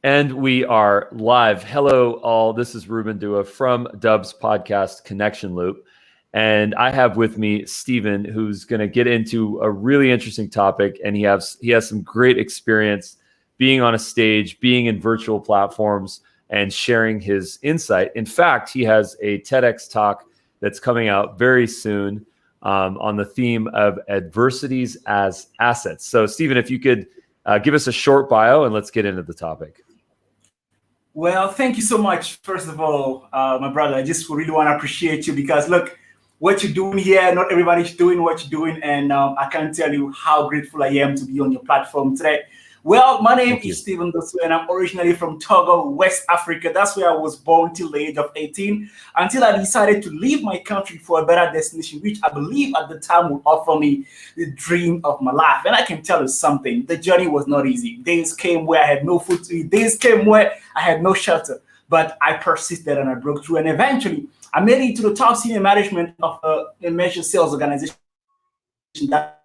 And we are live. Hello, all. This is Ruben Dua from Dubb's podcast Connection Loop. And I have with me Steven, who's going to get into a really interesting topic. And he has some great experience being on a stage, being in virtual platforms, and sharing his insight. In fact, he has a TEDx talk that's coming out very soon on the theme of adversities as assets. So, Steven, if you could give us a short bio and let's get into the topic. Well, thank you so much. First of all, my brother, I just really want to appreciate you because look, what you're doing here, not everybody's doing what you're doing. And I can't tell you how grateful I am to be on your platform today. Well, my name is Steven Dossou, and I'm originally from Togo, West Africa. That's where I was born till the age of 18, until I decided to leave my country for a better destination, which I believe at the time would offer me the dream of my life. And I can tell you something, the journey was not easy. Days came where I had no food to eat. Days came where I had no shelter. But I persisted and I broke through. And eventually, I made it to the top senior management of a major sales organization that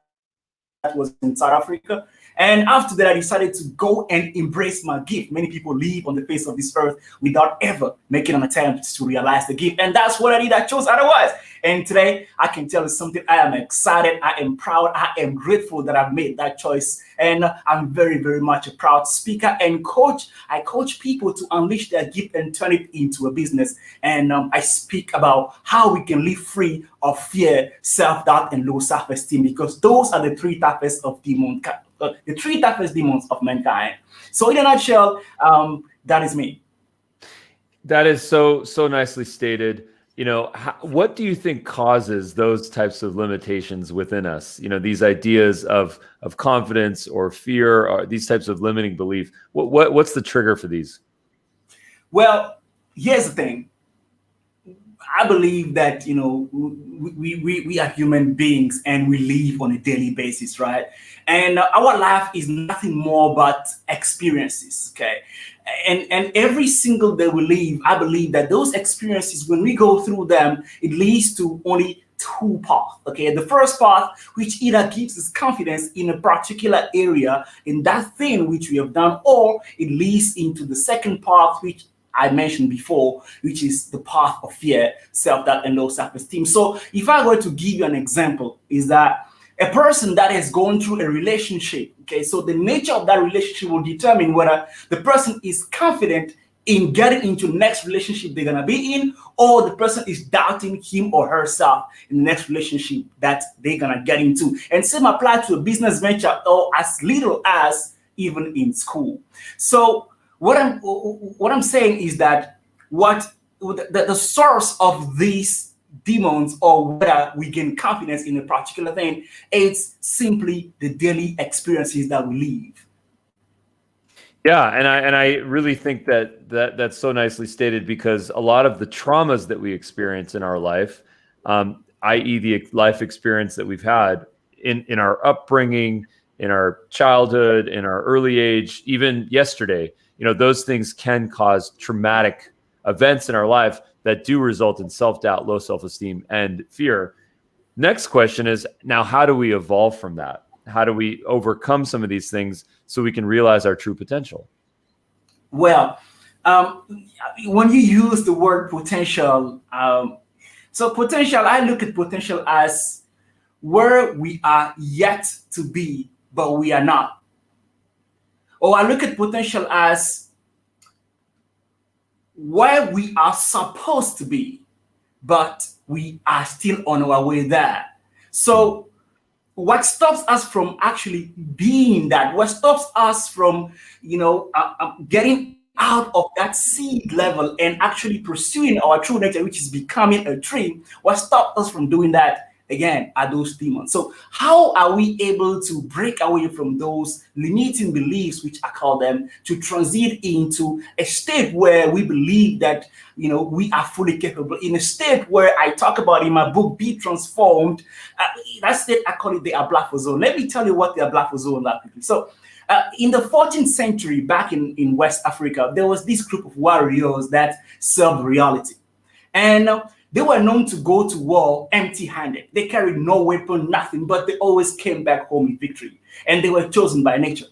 was in South Africa. And after that, I decided to go and embrace my gift. Many people live on the face of this earth without ever making an attempt to realize the gift. And that's what I did. I chose otherwise. And today, I can tell you something. I am excited. I am proud. I am grateful that I've made that choice. And I'm very, very much a proud speaker and coach. I coach people to unleash their gift and turn it into a business. And I speak about how we can live free of fear, self-doubt, and low self-esteem, because those are the three toughest of demons. The three toughest demons of mankind. So in a nutshell, that is me. That is so nicely stated. You know, what do you think causes those types of limitations within us? You know, these ideas of confidence or fear, or these types of limiting belief. What's the trigger for these? Well, here's the thing. I believe that, you know, we are human beings and we live on a daily basis, right? And our life is nothing more but experiences, okay? And every single day we live, I believe that those experiences, when we go through them, it leads to only two paths, okay? The first path, which either gives us confidence in a particular area, in that thing which we have done, or it leads into the second path, which I mentioned before, which is the path of fear, self-doubt, and low self-esteem. So if I were to give you an example, is that a person that has gone through a relationship, okay, so the nature of that relationship will determine whether the person is confident in getting into the next relationship they're going to be in, or the person is doubting him or herself in the next relationship that they're going to get into. And same apply to a business venture, or as little as even in school. So what I'm saying is that the source of these demons, or whether we gain confidence in a particular thing, it's simply the daily experiences that we live. Yeah, and I really think that's so nicely stated, because a lot of the traumas that we experience in our life, i.e. the life experience that we've had in our upbringing, in our childhood, in our early age, even yesterday, you know, those things can cause traumatic events in our life that do result in self-doubt, low self-esteem, and fear. Next question is, now, how do we evolve from that? How do we overcome some of these things so we can realize our true potential? Well, when you use the word potential, so potential, I look at potential as where we are yet to be, but we are not. Or I look at potential as where we are supposed to be, but we are still on our way there. So what stops us from actually being that? What stops us from, you know, getting out of that seed level and actually pursuing our true nature, which is becoming a tree? What stops us from doing that? Again, are those demons. So how are we able to break away from those limiting beliefs, which I call them, to transit into a state where we believe that, you know, we are fully capable, in a state where I talk about in my book, Be Transformed. That state, I call it the Ablafo zone. Let me tell you what the Ablafo zone is. So in the 14th century, back in West Africa, there was this group of warriors that served reality. And they were known to go to war empty-handed. They carried no weapon, nothing, but they always came back home in victory. And they were chosen by nature.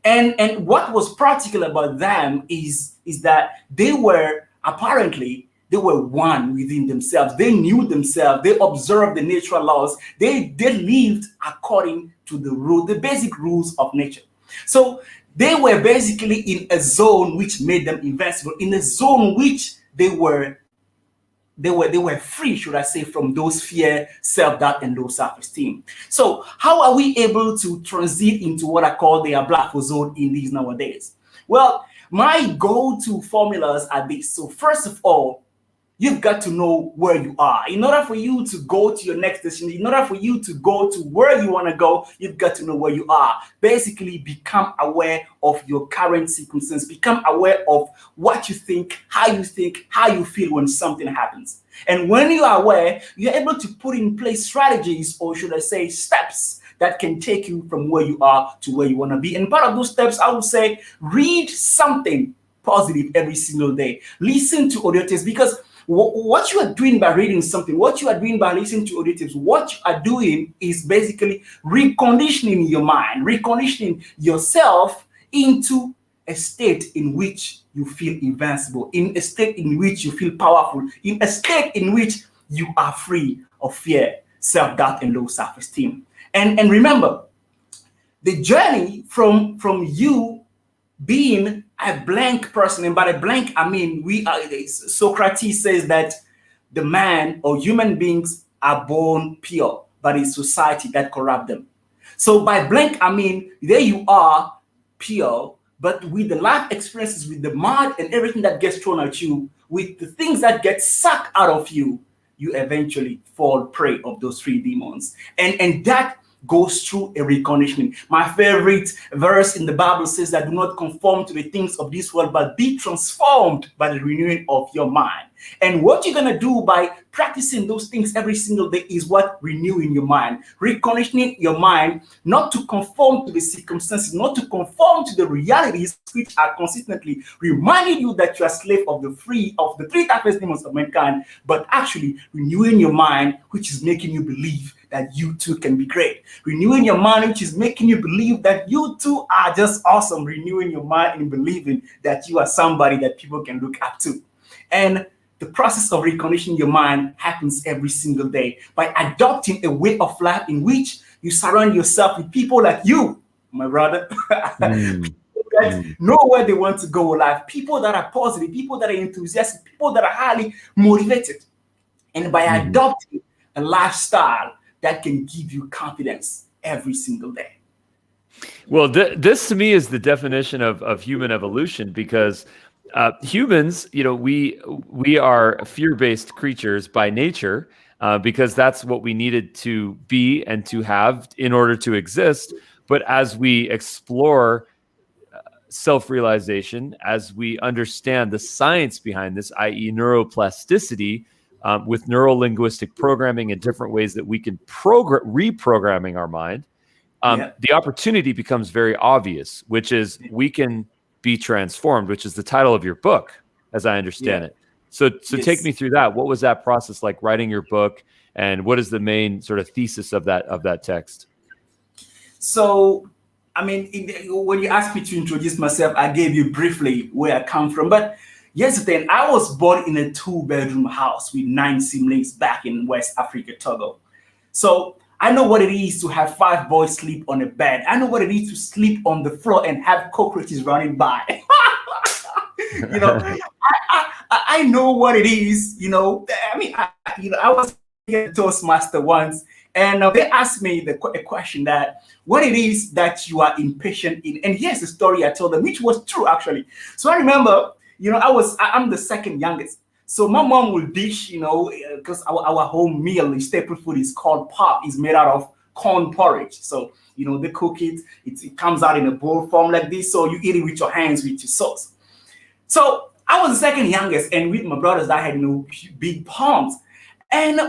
And what was practical about them is that they were apparently they were one within themselves. They knew themselves. They observed the natural laws. They lived according to the basic rules of nature. So they were basically in a zone which made them invincible, in a zone which they were free, should I say, from those fear, self-doubt, and low self-esteem. So how are we able to transit into what I call the black hole zone in these nowadays? Well, my go-to formulas are these. So first of all, you've got to know where you are. In order for you to go to your next destination, in order for you to go to where you want to go, you've got to know where you are. Basically, become aware of your current circumstance. Become aware of what you think, how you feel when something happens. And when you are aware, you're able to put in place strategies, or should I say steps, that can take you from where you are to where you want to be. And part of those steps, I would say, read something positive every single day. Listen to audio tapes, because what you are doing by reading something, what you are doing by listening to audio tapes, what you are doing is basically reconditioning your mind, reconditioning yourself into a state in which you feel invincible, in a state in which you feel powerful, in a state in which you are free of fear, self-doubt, and low self-esteem. And remember, the journey from you being a blank person, and by a blank I mean Socrates says that the man or human beings are born pure, but it's society that corrupt them. So by blank I mean there you are, pure, but with the life experiences, with the mud and everything that gets thrown at you, with the things that get sucked out of you, you eventually fall prey of those three demons. And that goes through a reconditioning. My favorite verse in the Bible says that do not conform to the things of this world, but be transformed by the renewing of your mind. And what you're going to do by practicing those things every single day is what? Renewing your mind, reconditioning your mind, not to conform to the circumstances, not to conform to the realities which are consistently reminding you that you are a slave of the three toughest demons of mankind, but actually renewing your mind, which is making you believe that you too can be great. Renewing your mind, which is making you believe that you too are just awesome. Renewing your mind and believing that you are somebody that people can look up to. And the process of reconditioning your mind happens every single day by adopting a way of life in which you surround yourself with people like you, my brother, that know where they want to go in life, people that are positive, people that are enthusiastic, people that are highly motivated. And by adopting a lifestyle that can give you confidence every single day. Well, this to me is the definition of human evolution, because humans, we are fear-based creatures by nature, because that's what we needed to be and to have in order to exist. But as we explore self-realization, as we understand the science behind this, i.e. neuroplasticity, with neuro-linguistic programming and different ways that we can reprogramming our mind, the opportunity becomes very obvious, which is we can be transformed, which is the title of your book, as I understand it. So take me through that. What was that process like, writing your book, and what is the main sort of thesis of that text? So, I mean, when you asked me to introduce myself, I gave you briefly where I come from, but here's the thing. I was born in a 2-bedroom house with 9 siblings back in West Africa, Togo. So I know what it is to have 5 boys sleep on a bed. I know what it is to sleep on the floor and have cockroaches running by. I know what it is. I mean, I was a Toastmaster once, and they asked me a question that what it is that you are impatient in. And here's the story I told them, which was true actually. So I remember, I'm the second youngest. So my mom will dish, because our home meal, the staple food is called pap, is made out of corn porridge. So, they cook it, it comes out in a bowl form like this. So you eat it with your hands, with your sauce. So I was the second youngest, and with my brothers, I had big palms. And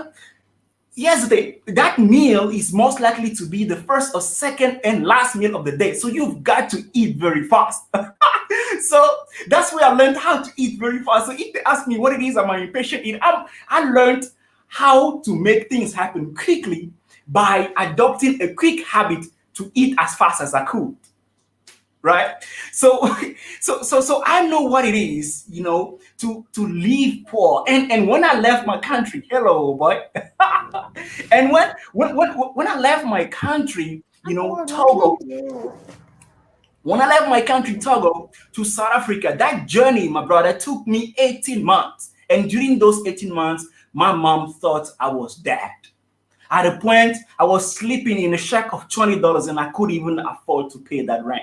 here's the thing, that meal is most likely to be the first or second and last meal of the day. So you've got to eat very fast. So that's where I learned how to eat very fast. So if they ask me what it is I'm impatient in, I learned how to make things happen quickly by adopting a quick habit to eat as fast as I could. right? So, so I know what it is, to live poor. And when I left my country, hello, boy. And when I left my country, Togo, when I left my country, Togo, to South Africa, that journey, my brother, took me 18 months. And during those 18 months, my mom thought I was dead. At a point, I was sleeping in a shack of $20 and I couldn't even afford to pay that rent.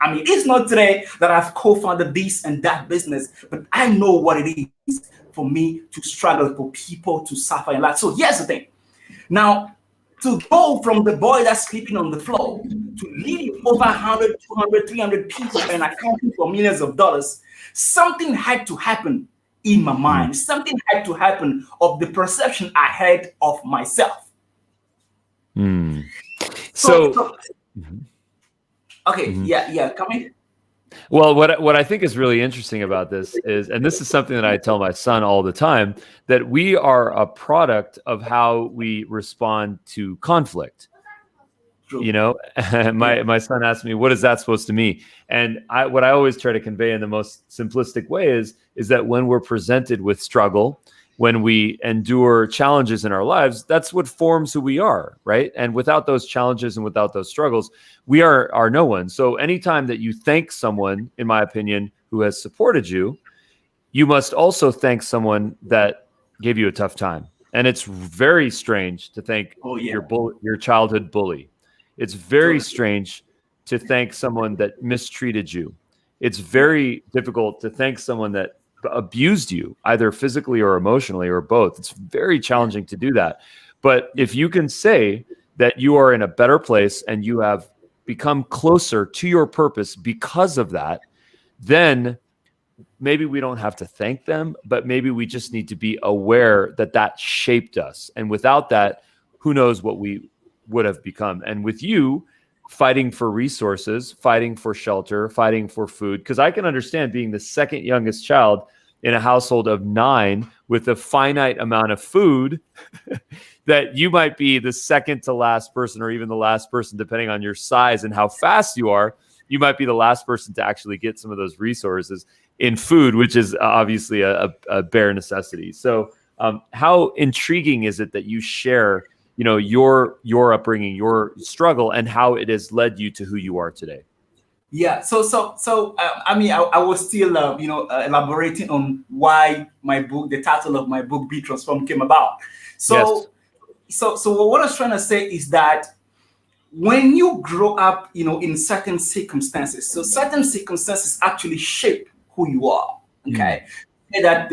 I mean, it's not today that I've co-founded this and that business, but I know what it is for me to struggle, for people to suffer in life. So here's the thing. Now, to go from the boy that's sleeping on the floor to leading over 100, 200, 300 people and accounting for millions of dollars, something had to happen in my mind. Something had to happen of the perception I had of myself. So okay, come in. Well, what I think is really interesting about this is, and this is something that I tell my son all the time, that we are a product of how we respond to conflict. True. My son asked me, what is that supposed to mean? And what I always try to convey in the most simplistic way is that when we're presented with struggle, when we endure challenges in our lives, that's what forms who we are, right? And without those challenges and without those struggles, we are no one. So anytime that you thank someone, in my opinion, who has supported you, you must also thank someone that gave you a tough time. And it's very strange to thank your childhood bully. It's very strange to thank someone that mistreated you. It's very difficult to thank someone that abused you, either physically or emotionally or both. It's very challenging to do that. But if you can say that you are in a better place and you have become closer to your purpose because of that, then maybe we don't have to thank them, but maybe we just need to be aware that that shaped us. And without that, who knows what we would have become. And with you fighting for resources, fighting for shelter, fighting for food, because I can understand being the second youngest child in a household of 9 with a finite amount of food, that you might be the second to last person, or even the last person, depending on your size and how fast you are. You might be the last person to actually get some of those resources in food, which is obviously a bare necessity. So how intriguing is it that you share your upbringing, your struggle, and how it has led you to who you are today? Yeah. So I mean, I was still, elaborating on why my book, the title of my book, Be Transformed, came about. So, yes. So what I was trying to say is that when you grow up, in certain circumstances, so certain circumstances actually shape who you are. Okay. And that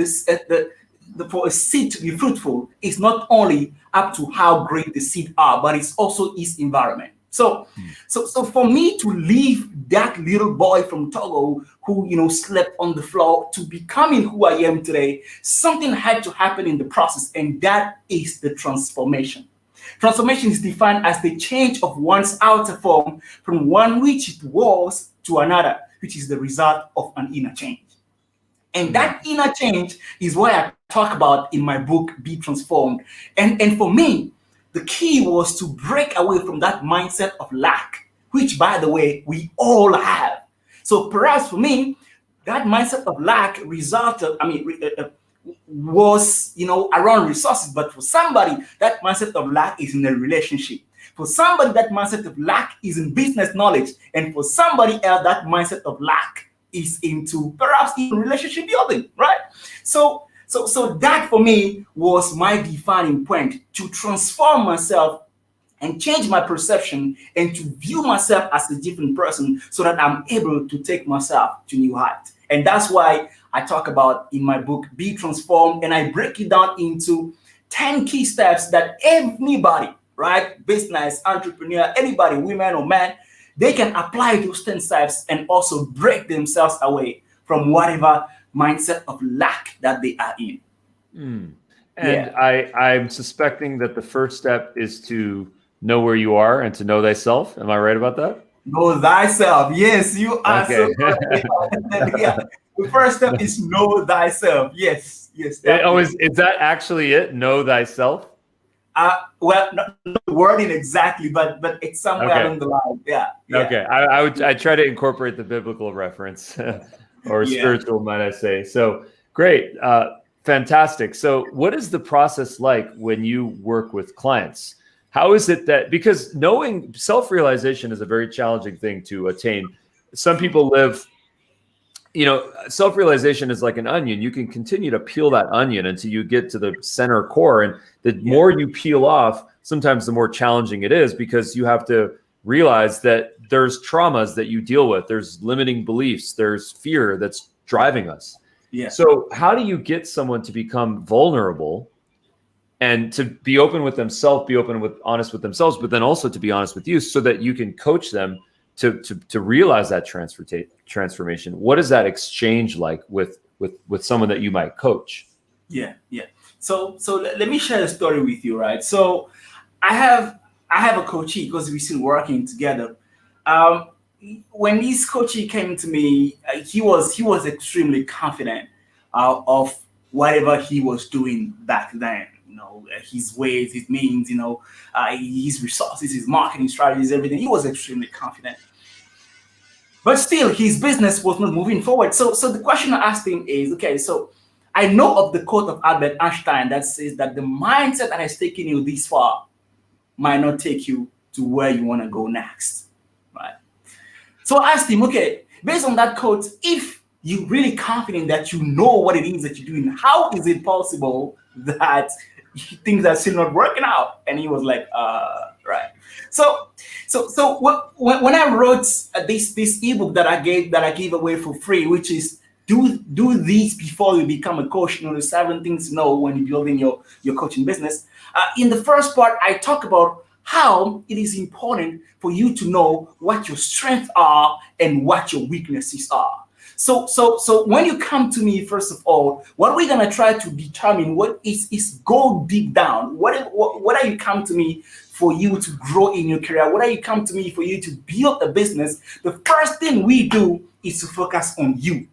for a seed to be fruitful is not only up to how great the seed are, but it's also its environment. So for me to leave that little boy from Togo who slept on the floor to becoming who I am today, something had to happen in the process, and that is the transformation. Transformation is defined as the change of one's outer form from one which it was to another, which is the result of an inner change. And that inner change is what I talk about in my book, Be Transformed. And for me, the key was to break away from that mindset of lack, which, by the way, we all have. So perhaps for me, that mindset of lack was around resources. But for somebody, that mindset of lack is in a relationship. For somebody, that mindset of lack is in business knowledge. And for somebody else, that mindset of lack is into perhaps even relationship building, right? So that for me was my defining point, to transform myself and change my perception and to view myself as a different person so that I'm able to take myself to new heights. And that's why I talk about in my book, Be Transformed, and I break it down into 10 key steps that anybody, right, business, entrepreneur, anybody, women or men, they can apply those 10 steps and also break themselves away from whatever mindset of lack that they are in. And I'm suspecting that the first step is to know where you are and to know thyself. Am I right about that? Know thyself. Yes, you are. Okay. So yeah. The first step is know thyself. Yes. Is that actually it? Know thyself? Well, not the wording exactly, but it's somewhere Okay. along the line. Yeah. Okay. I try to incorporate the biblical reference or Yeah. spiritual, might I say. So great. Fantastic. So what is the process like when you work with clients? How is it that, because knowing self-realization is a very challenging thing to attain. Some people live, self-realization is like an onion. You can continue to peel that onion until you get to the center core. And the more you peel off, sometimes the more challenging it is, because you have to realize that there's traumas that you deal with. There's limiting beliefs. There's fear that's driving us. Yeah. So how do you get someone to become vulnerable and to be open with themselves, honest with themselves, but then also to be honest with you, so that you can coach them to realize that transformation? What is that exchange like with someone that you might coach? Yeah. So let me share a story with you, right? So I have a coachee, because we're still working together. When this coachee came to me, he was extremely confident of whatever he was doing back then. His ways, his means, his resources, his marketing strategies, everything. He was extremely confident. But still, his business was not moving forward. So the question I asked him is, okay, so I know of the quote of Albert Einstein that says that the mindset that has taken you this far might not take you to where you want to go next, right? So I asked him, okay, based on that quote, if you're really confident that you know what it is that you're doing, how is it possible that things are still not working out? And he was like, right. So when I wrote this ebook that I gave away for free, which is do these before you become a coach, the 7 things to know when you're building your coaching business. In the first part, I talk about how it is important for you to know what your strengths are and what your weaknesses are. So when you come to me, first of all, what we're gonna try to determine what is go deep down. What are you come to me for you to grow in your career? What are you come to me for you to build a business? The first thing we do is to focus on you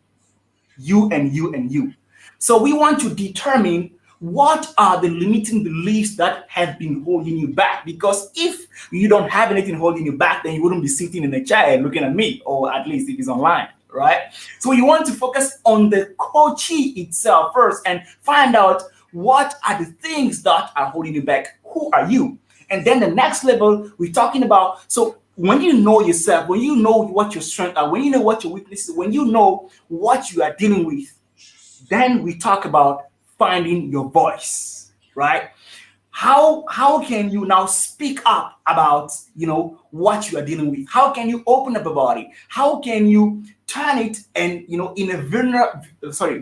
and you and you. So we want to determine what are the limiting beliefs that have been holding you back. Because if you don't have anything holding you back, then you wouldn't be sitting in a chair looking at me, or at least if it's online, right? So you want to focus on the coachee itself first and find out what are the things that are holding you back. Who are you? And then the next level we're talking about, so when you know yourself, when you know what your strengths are, when you know what your weaknesses, when you know what you are dealing with, then we talk about finding your voice, right? How can you now speak up about what you are dealing with? How can you open up about it? How can you turn it and in a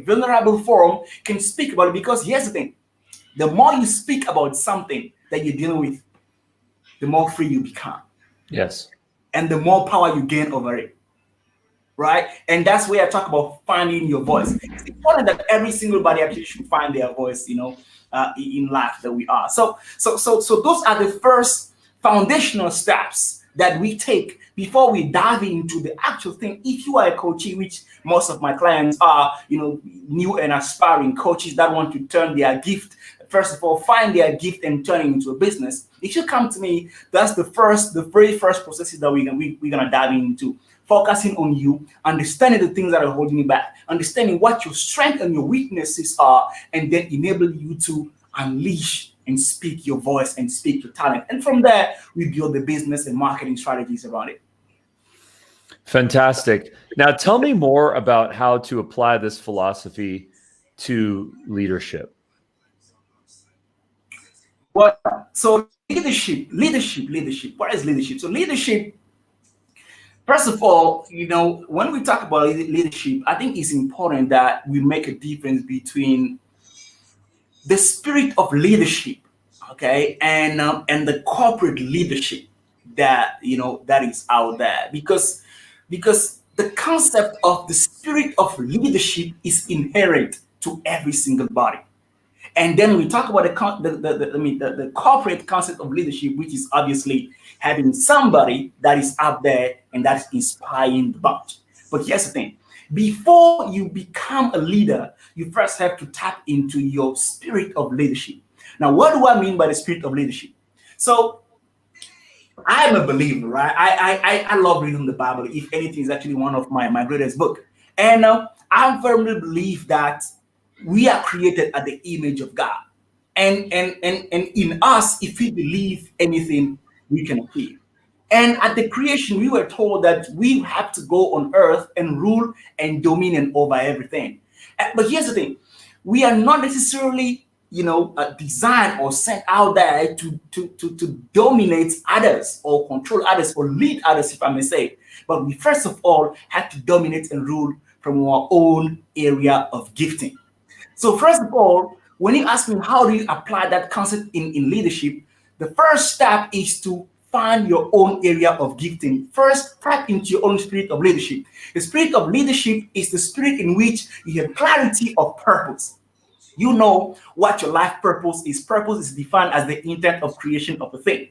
vulnerable forum can speak about it? Because here's the thing: the more you speak about something that you're dealing with, the more free you become. Yes. And the more power you gain over it. Right? And that's where I talk about finding your voice. It's important that every single body actually should find their voice, in life that we are. So those are the first foundational steps that we take before we dive into the actual thing. If you are a coachee, which most of my clients are, new and aspiring coaches that want to turn their gift, first of all, find their gift and turn it into a business. If you come to me, that's the very first processes that we're gonna dive into. Focusing on you, understanding the things that are holding you back, understanding what your strengths and your weaknesses are, and then enable you to unleash and speak your voice and speak your talent. And from there, we build the business and marketing strategies around it. Fantastic. Now, tell me more about how to apply this philosophy to leadership. Well, so leadership. What is leadership? So leadership, first of all, when we talk about leadership, I think it's important that we make a difference between the spirit of leadership, okay, and the corporate leadership that that is out there, because the concept of the spirit of leadership is inherent to every single body. And then we talk about the corporate concept of leadership, which is obviously having somebody that is out there and that's inspiring the bunch. But here's the thing: before you become a leader, you first have to tap into your spirit of leadership. Now, what do I mean by the spirit of leadership? So I'm a believer, right? I love reading the Bible. If anything, it's actually one of my greatest book. And I firmly believe that we are created at the image of God. And in us, if we believe anything, we can achieve. And at the creation, we were told that we have to go on earth and rule and dominion over everything. But here's the thing: we are not necessarily, designed or sent out there to dominate others or control others or lead others, if I may say. But we first of all have to dominate and rule from our own area of gifting. So first of all, when you ask me how do you apply that concept in leadership, the first step is to find your own area of gifting. First, tap into your own spirit of leadership. The spirit of leadership is the spirit in which you have clarity of purpose. You know what your life purpose is. Purpose is defined as the intent of creation of a thing.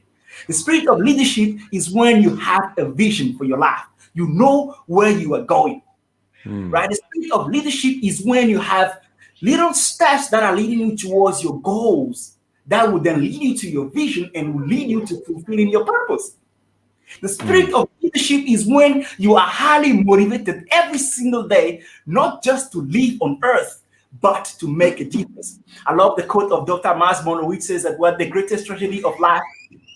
The spirit of leadership is when you have a vision for your life. You know where you are going, right? The spirit of leadership is when you have little steps that are leading you towards your goals that will then lead you to your vision and will lead you to fulfilling your purpose. The spirit of leadership is when you are highly motivated every single day, not just to live on earth, but to make a difference. I love the quote of Dr. Miles Monroe, which says that what the greatest tragedy of life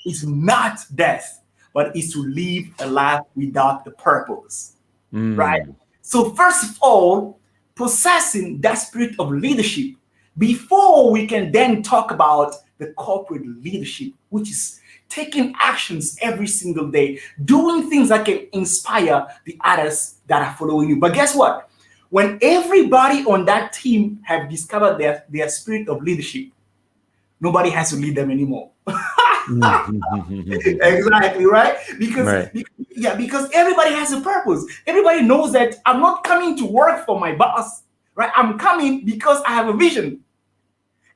is not death, but is to live a life without a purpose, right? So first of all, possessing that spirit of leadership before we can then talk about the corporate leadership, which is taking actions every single day, doing things that can inspire the others that are following you. But guess what? When everybody on that team have discovered their spirit of leadership, nobody has to lead them anymore. Exactly, right? Because everybody has a purpose. Everybody knows that I'm not coming to work for my boss, right? I'm coming because I have a vision.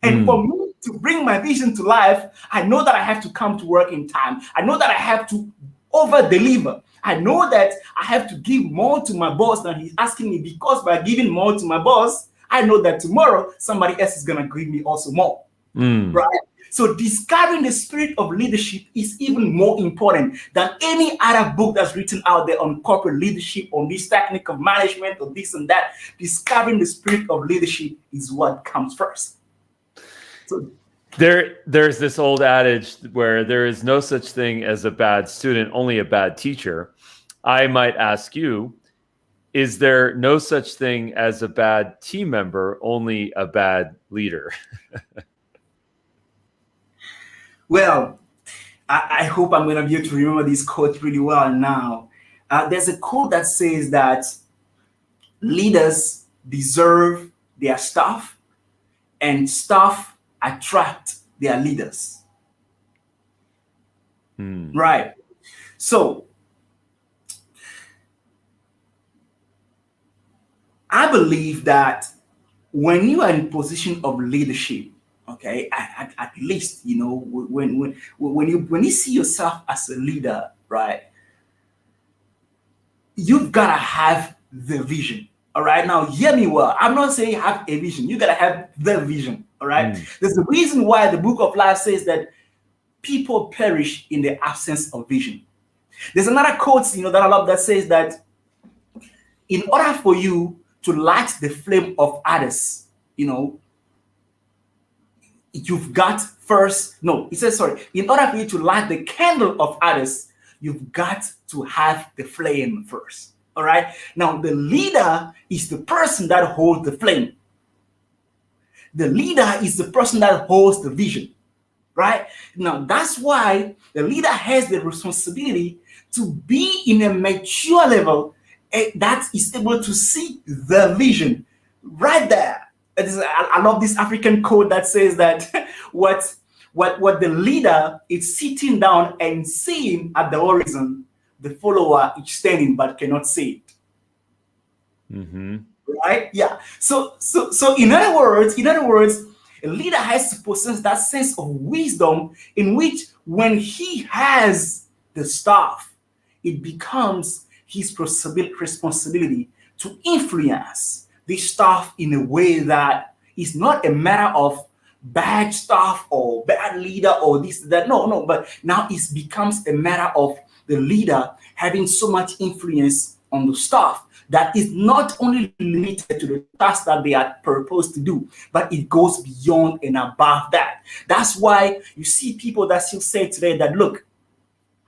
And for me to bring my vision to life, I know that I have to come to work in time. I know that I have to over deliver. I know that I have to give more to my boss than he's asking me, because by giving more to my boss, I know that tomorrow somebody else is going to give me also more. Right? So discovering the spirit of leadership is even more important than any other book that's written out there on corporate leadership, on this technique of management, or this and that. Discovering the spirit of leadership is what comes first. So there's this old adage where there is no such thing as a bad student, only a bad teacher. I might ask you, is there no such thing as a bad team member, only a bad leader? Well, I hope I'm going to be able to remember this quote really well now. There's a quote that says that leaders deserve their staff and staff attract their leaders. Right. So I believe that when you are in position of leadership, okay, at least, when you see yourself as a leader, right, you've got to have the vision. All right, now hear me well. I'm not saying have a vision. You got to have the vision. All right. There's a reason why the book of life says that people perish in the absence of vision. There's another quote, that I love, that says that in order for you to light the flame of others, you've got first, no, it says, sorry, in order for you to light the candle of others, you've got to have the flame first. All right. Now, the leader is the person that holds the flame. The leader is the person that holds the vision. Right. Now, that's why the leader has the responsibility to be in a mature level that is able to see the vision right there. I love this African quote that says that what the leader is sitting down and seeing at the horizon, the follower is standing but cannot see it. Right? Yeah. So in other words, a leader has to possess that sense of wisdom in which, when he has the staff, it becomes his responsibility to influence this staff in a way that is not a matter of bad stuff or bad leader or this, that. No, no. But now it becomes a matter of the leader having so much influence on the staff that is not only limited to the task that they are proposed to do, but it goes beyond and above that. That's why you see people that still say today that, look,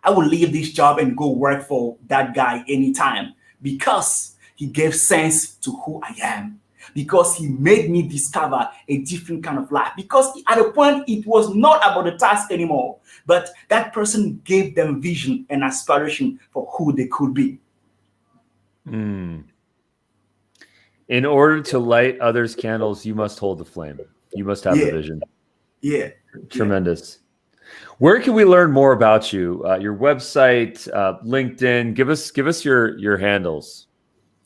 I will leave this job and go work for that guy anytime because he gave sense to who I am. Because he made me discover a different kind of life. Because at a point, it was not about the task anymore, but that person gave them vision and aspiration for who they could be. In order to light others' candles, you must hold the flame. You must have the vision. Yeah. Tremendous. Where can we learn more about you? Your website, LinkedIn. Give us your handles.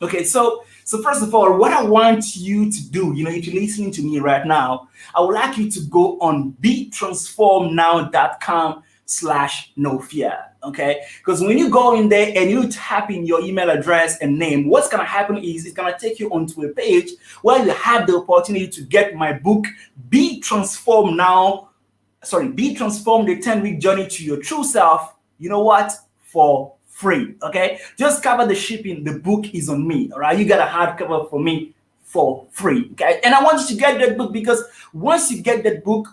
Okay, so first of all, what I want you to do, if you're listening to me right now, I would like you to go on betransformnow.com/no fear. Okay, because when you go in there and you type in your email address and name, what's gonna happen is it's gonna take you onto a page where you have the opportunity to get my book, Be Transformed Be Transformed, the 10-week journey to your true self. You know what? For free. Okay, just cover the shipping. The book is on me. All right, you got a hardcover for me for free. Okay, and I want you to get that book because once you get that book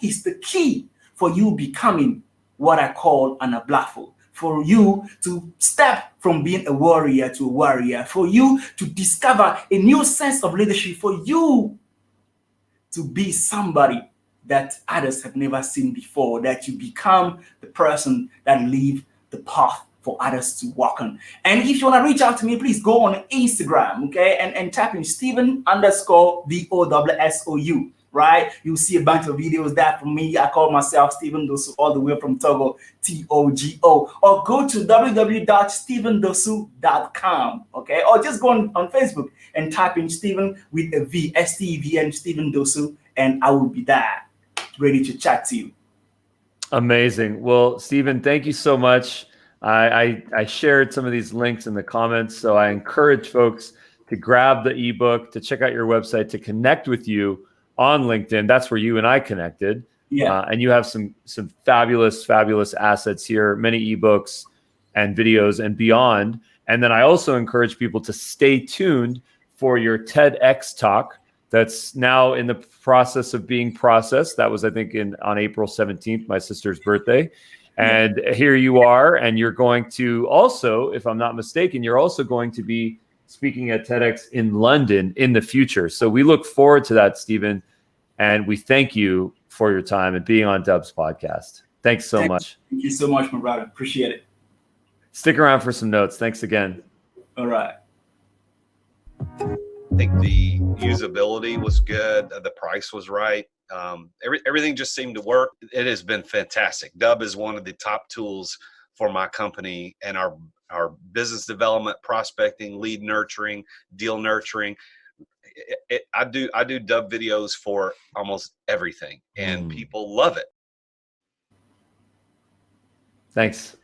is the key for you becoming what I call an ablafo. For you to step from being a warrior to a warrior, for you to discover a new sense of leadership, for you to be somebody that others have never seen before, that you become the person that leaves the path for others to walk on. And if you want to reach out to me, please go on Instagram, okay, and type in Steven_Dossou, right? You'll see a bunch of videos there from me. I call myself Steven Dossou, all the way from Togo, TOGO. Or go to www.stevendossou.com, okay? Or just go on Facebook and type in Steven with a V, STEVN, Steven Dossou, and I will be there, ready to chat to you. Amazing. Well, Steven, thank you so much. I shared some of these links in the comments, so I encourage folks to grab the ebook, to check out your website, to connect with you on LinkedIn. That's where you and I connected. Yeah. And you have some fabulous assets here, many ebooks and videos and beyond. And then I also encourage people to stay tuned for your TEDx talk that's now in the process of being processed. That was, I think, on April 17th, my sister's birthday. And here you are, and you're going to also, if I'm not mistaken, you're also going to be speaking at TEDx in London in the future. So we look forward to that, Steven, and we thank you for your time and being on Dubb's podcast. Thanks so much. Thank you so much, my brother. Appreciate it. Stick around for some notes. Thanks again. All right. I think the usability was good. The price was right. Everything just seemed to work. It has been fantastic. Dubb is one of the top tools for my company and our business development, prospecting, lead nurturing, deal nurturing. I do Dubb videos for almost everything, and people love it. Thanks.